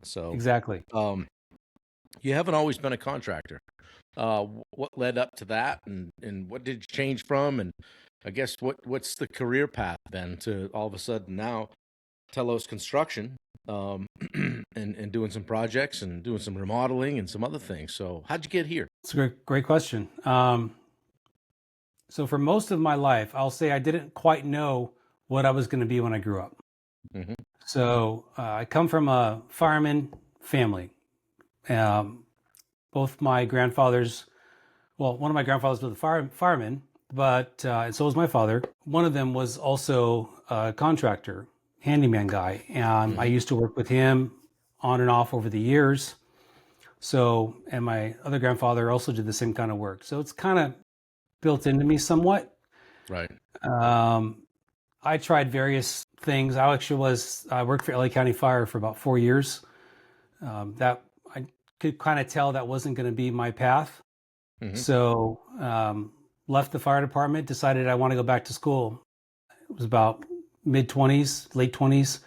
So, Exactly. um, you haven't always been a contractor. What led up to that, and what did you change from? And I guess what's the career path then to all of a sudden now Telos Construction, um, and doing some projects and doing some remodeling and some other things. So how'd you get here? It's a great question. So for most of my life, I'll say I didn't quite know what I was going to be when I grew up. Hmm. So I come from a fireman family. Um, both my grandfathers, well, one of my grandfathers was a fireman, but and so was my father. One of them was also a contractor, handyman guy, and I Hmm. used to work with him on and off over the years. So, and my other grandfather also did the same kind of work. So it's kind of built into me somewhat. Right. Um, I tried various things. I worked for LA County Fire for about 4 years. That I could kind of tell that wasn't going to be my path. Hmm. So left the fire department, decided I want to go back to school. It was about mid 20s, late 20s.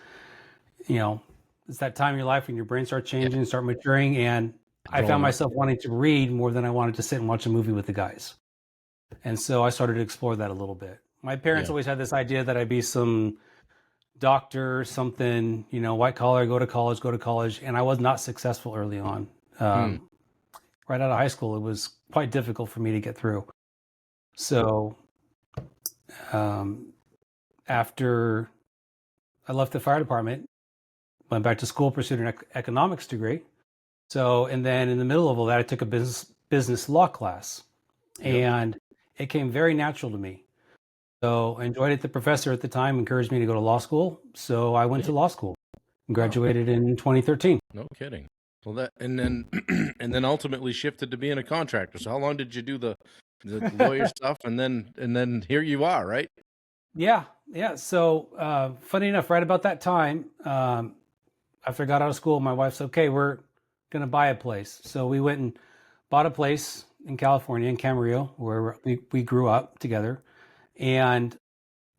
You know, it's that time in your life when your brain starts Yeah. changing, start maturing. And I found Growing up. myself wanting to read more than I wanted to sit and watch a movie with the guys. And so I started to explore that a little bit. My parents Yeah. always had this idea that I'd be some doctor, something, white collar, go to college. And I was not successful early on. Hmm. Right out of high school, it was quite difficult for me to get through. So um, after I left the fire department, went back to school, pursued an economics degree. So, and then in the middle of all that, I took a business law class, Yep. and it came very natural to me. So I enjoyed it. The professor at the time encouraged me to go to law school. So I went Yeah. to law school and Wow. graduated in 2013. No kidding. Well, that and then and then ultimately shifted to being a contractor. So how long did you do the lawyer stuff, and then here you are, right? Yeah, yeah. So funny enough, right about that time, after I got out of school, my wife said, "Okay, we're gonna buy a place." So we went and bought a place in California, in Camarillo, where we grew up together, and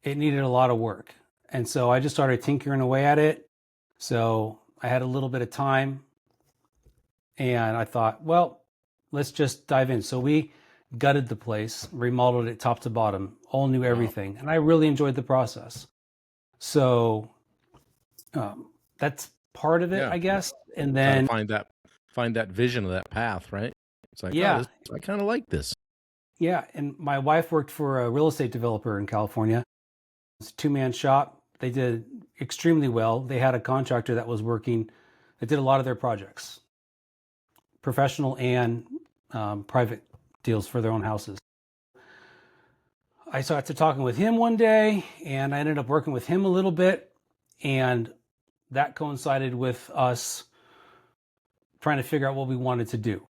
it needed a lot of work. And so I just started tinkering away at it. So I had a little bit of time, and I thought, well, let's just dive in. So we gutted the place, remodeled it top to bottom, all new Wow. everything, and I really enjoyed the process. So that's part of it, Yeah. I guess. And Trying to then, find that vision of that path, right? It's like, oh, yeah, this I kind of like this. yeah. And my wife worked for a real estate developer in California. It's a two-man shop. They did extremely well. They had a contractor that was working that did a lot of their projects, professional and private deals for their own houses. I started talking with him one day, and I ended up working with him a little bit, and that coincided with us trying to figure out what we wanted to do.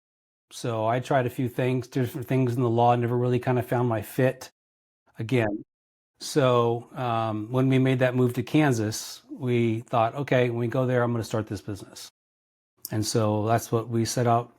So I tried a few things, different things in the law, never really kind of found my fit again. So when we made that move to Kansas, we thought, okay, when we go there, I'm going to start this business. And so that's what we set out